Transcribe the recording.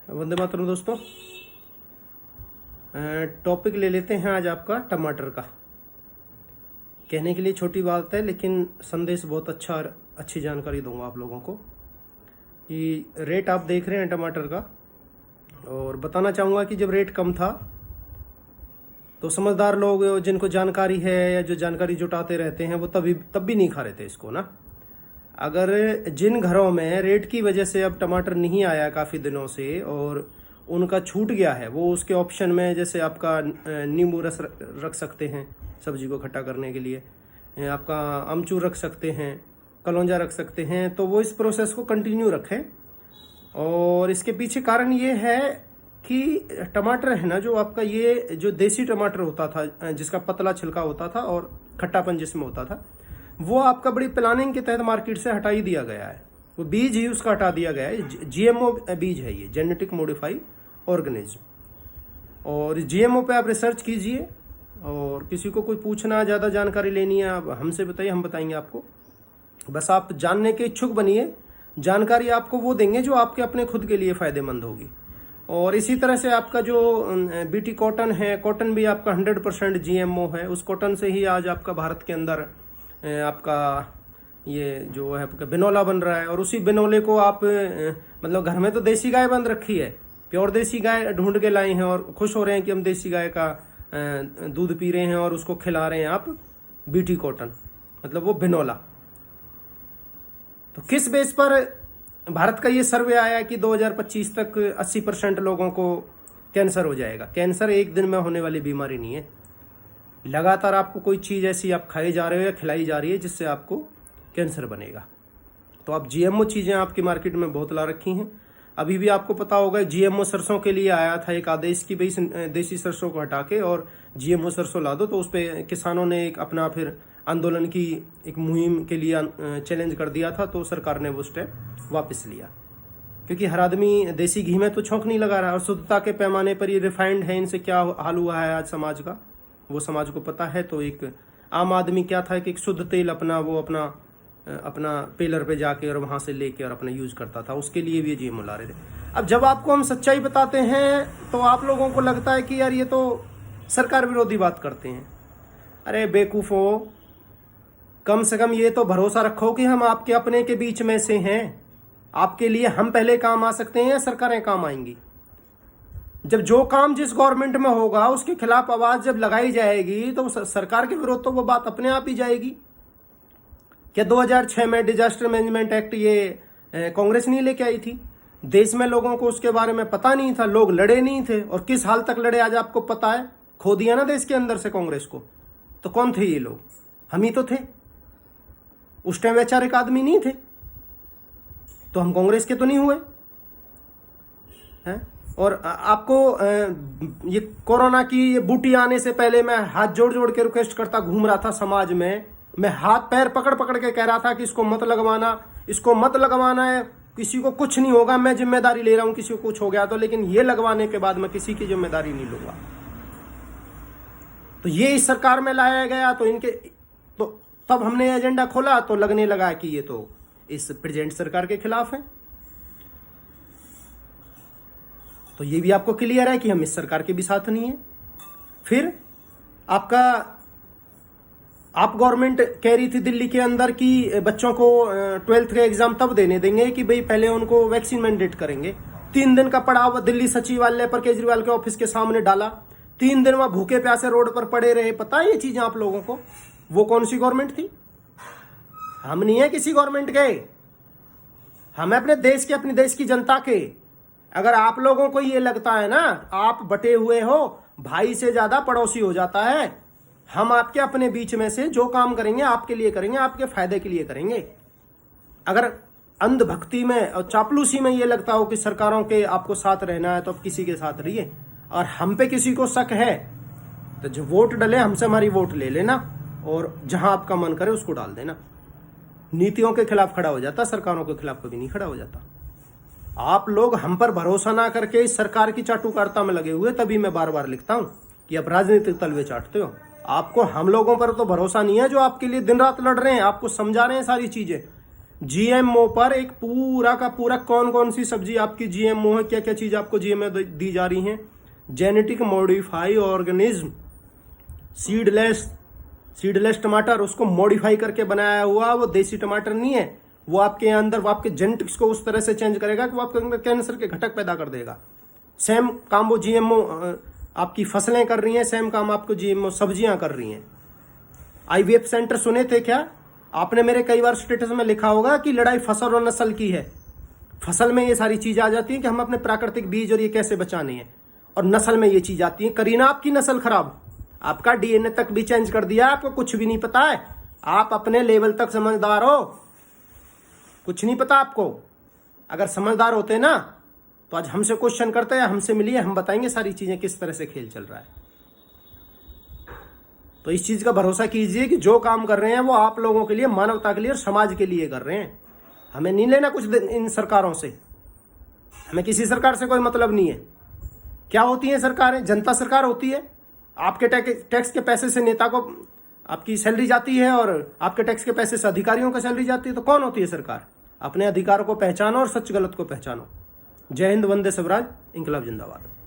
वंदे मातरम दोस्तों। टॉपिक ले लेते हैं आज आपका टमाटर का। कहने के लिए छोटी बात है लेकिन संदेश बहुत अच्छा और अच्छी जानकारी दूंगा आप लोगों को कि रेट आप देख रहे हैं टमाटर का, और बताना चाहूँगा कि जब रेट कम था तो समझदार लोग जिनको जानकारी है या जो जानकारी जुटाते रहते हैं वो तब भी नहीं खा रहे थे इसको ना। अगर जिन घरों में रेट की वजह से अब टमाटर नहीं आया काफ़ी दिनों से और उनका छूट गया है, वो उसके ऑप्शन में जैसे आपका नींबू रस रख सकते हैं सब्जी को खट्टा करने के लिए, आपका अमचूर रख सकते हैं, कलौंजा रख सकते हैं, तो वो इस प्रोसेस को कंटिन्यू रखें। और इसके पीछे कारण ये है कि टमाटर है ना, जो आपका ये जो देसी टमाटर होता था जिसका पतला छिलका होता था और खट्टापन जिसमें होता था, वो आपका बड़ी प्लानिंग के तहत मार्केट से हटा ही दिया गया है। वो बीज ही उसका हटा दिया गया है। जीएमओ बीज है ये, जेनेटिक मॉडिफाई ऑर्गेनिज्म। और जीएमओ पे आप रिसर्च कीजिए, और किसी को कोई पूछना ज़्यादा जानकारी लेनी है आप हमसे बताइए, हम बताएंगे आपको। बस आप जानने के इच्छुक बनिए, जानकारी आपको वो देंगे जो आपके अपने खुद के लिए फ़ायदेमंद होगी। और इसी तरह से आपका जो बीटी कॉटन है, कॉटन भी आपका 100% जीएमओ है। उस कॉटन से ही आज आपका भारत के अंदर आपका ये जो है आपका बिनोला बन रहा है। और उसी बिनोले को आप मतलब घर में तो देसी गाय बंद रखी है, प्योर देसी गाय ढूंढ के लाए हैं और खुश हो रहे हैं कि हम देसी गाय का दूध पी रहे हैं और उसको खिला रहे हैं आप बीटी कॉटन, मतलब वो बिनोला। तो किस बेस पर भारत का ये सर्वे आया कि 2025 तक 80% लोगों को कैंसर हो जाएगा। कैंसर एक दिन में होने वाली बीमारी नहीं है। लगातार आपको कोई चीज़ ऐसी आप खाए जा रहे हो या खिलाई जा रही है जिससे आपको कैंसर बनेगा। तो आप जीएमओ चीज़ें आपकी मार्केट में बहुत ला रखी हैं। अभी भी आपको पता होगा जीएमओ सरसों के लिए आया था एक आदेश की भाई देसी सरसों को हटा के और जीएमओ सरसों ला दो। तो उस पर किसानों ने एक अपना फिर आंदोलन की एक मुहिम के लिए चैलेंज कर दिया था। तो सरकार ने वो स्टेप वापस लिया, क्योंकि हर आदमी देसी घी में तो छौंक नहीं लगा रहा। और शुद्धता के पैमाने पर ये रिफाइंड है, इनसे क्या हाल हुआ है आज समाज का, वो समाज को पता है। तो एक आम आदमी क्या था कि एक शुद्ध तेल अपना पेलर पे जाके और वहां से लेके और अपना यूज करता था। उसके लिए भी जीएमओ ला रहे थे। अब जब आपको हम सच्चाई बताते हैं तो आप लोगों को लगता है कि यार ये तो सरकार विरोधी बात करते हैं। अरे बेवकूफो, कम से कम ये तो भरोसा रखो कि हम आपके अपने के बीच में से हैं। आपके लिए हम पहले काम आ सकते हैं या सरकारें काम आएंगी? जब जो काम जिस गवर्नमेंट में होगा उसके खिलाफ आवाज जब लगाई जाएगी तो सरकार के विरोध तो वो बात अपने आप ही जाएगी। क्या 2006 में डिजास्टर मैनेजमेंट एक्ट ये कांग्रेस नहीं लेके आई थी? देश में लोगों को उसके बारे में पता नहीं था, लोग लड़े नहीं थे। और किस हाल तक लड़े आज आपको पता है। खो दिया ना देश के अंदर से कांग्रेस को। तो कौन थे ये लोग? हम ही तो थे। उस टाइम वैचारिक आदमी नहीं थे तो हम कांग्रेस के तो नहीं हुए हैं। और आपको ये कोरोना की ये बूटी आने से पहले मैं हाथ जोड़ जोड़ के रिक्वेस्ट करता घूम रहा था समाज में। मैं हाथ पैर पकड़ पकड़ के कह रहा था कि इसको मत लगवाना, इसको मत लगवाना है, किसी को कुछ नहीं होगा, मैं जिम्मेदारी ले रहा हूं किसी को कुछ हो गया तो। लेकिन ये लगवाने के बाद मैं किसी की जिम्मेदारी नहीं लूंगा। तो ये इस सरकार में लाया गया तो इनके तो तब हमने एजेंडा खोला तो लगने लगा कि ये तो इस प्रेजेंट सरकार के खिलाफ है। तो ये भी आपको क्लियर है कि हम इस सरकार के भी साथ नहीं है। फिर आप गवर्नमेंट कह रही थी दिल्ली के अंदर कि बच्चों को 12th का एग्जाम तब देने देंगे कि भाई पहले उनको वैक्सीन मैंडेट करेंगे। 3 दिन का पड़ाव दिल्ली सचिवालय पर केजरीवाल के ऑफिस के सामने डाला। 3 दिन वहां भूखे प्यासे रोड पर पड़े रहे। पता है ये चीजें आप लोगों को? वो कौन सी गवर्नमेंट थी? हम नहीं है किसी गवर्नमेंट के, हम अपने देश के, अपने देश की जनता के। अगर आप लोगों को ये लगता है ना आप बटे हुए हो, भाई से ज्यादा पड़ोसी हो जाता है। हम आपके अपने बीच में से जो काम करेंगे आपके लिए करेंगे, आपके फायदे के लिए करेंगे। अगर अंधभक्ति में और चापलूसी में ये लगता हो कि सरकारों के आपको साथ रहना है तो आप किसी के साथ रहिए। और हम पे किसी को शक है तो जो वोट डले हमसे हमारी वोट ले लेना और जहां आपका मन करे उसको डाल देना। नीतियों के खिलाफ खड़ा हो जाता, सरकारों के खिलाफ कभी नहीं खड़ा हो जाता। आप लोग हम पर भरोसा ना करके इस सरकार की चाटुकारिता में लगे हुए, तभी मैं बार बार लिखता हूं कि आप राजनीतिक तलवे चाटते हो। आपको हम लोगों पर तो भरोसा नहीं है जो आपके लिए दिन रात लड़ रहे हैं, आपको समझा रहे हैं सारी चीजें जीएमओ पर एक पूरा का पूरा कौन कौन सी सब्जी आपकी जीएमओ है, क्या क्या चीज आपको जीएमओ दी जा रही है। जेनेटिक मॉडिफाई ऑर्गेनिज्म, सीडलेस टमाटर, उसको मॉडिफाई करके बनाया हुआ, वो देसी टमाटर नहीं है। वो आपके अंदर, वो आपके जेनेटिक्स को उस तरह से चेंज करेगा कि वो आपके अंदर कैंसर के घटक पैदा कर देगा। सेम काम वो जीएमओ आपकी फसलें कर रही हैं, सेम काम आपको जीएमओ सब्जियां कर रही हैं। आईवीएफ सेंटर सुने थे क्या आपने? मेरे कई बार स्टेटस में लिखा होगा कि लड़ाई फसल और नस्ल की है। फसल में ये सारी चीजें आ जाती हैं कि हम अपने प्राकृतिक बीज और ये कैसे बचाने हैं, और नस्ल में ये चीज आती है। करीना आपकी नस्ल खराब, आपका डीएनए तक भी चेंज कर दिया, आपको कुछ भी नहीं पता है। आप अपने लेवल तक समझदार हो, कुछ नहीं पता आपको। अगर समझदार होते ना तो आज हमसे क्वेश्चन करते हैं, हमसे मिलिए, हम बताएंगे सारी चीजें किस तरह से खेल चल रहा है। तो इस चीज का भरोसा कीजिए कि जो काम कर रहे हैं वो आप लोगों के लिए, मानवता के लिए और समाज के लिए कर रहे हैं। हमें नहीं लेना कुछ इन सरकारों से, हमें किसी सरकार से कोई मतलब नहीं है। क्या होती है सरकारें? जनता सरकार होती है। आपके टैक्स के पैसे से नेता को आपकी सैलरी जाती है और आपके टैक्स के पैसे से अधिकारियों को सैलरी जाती है। तो कौन होती है सरकार? अपने अधिकारों को पहचानो और सच गलत को पहचानो। जय हिंद, वंदे स्वराज, इंकलाब जिंदाबाद।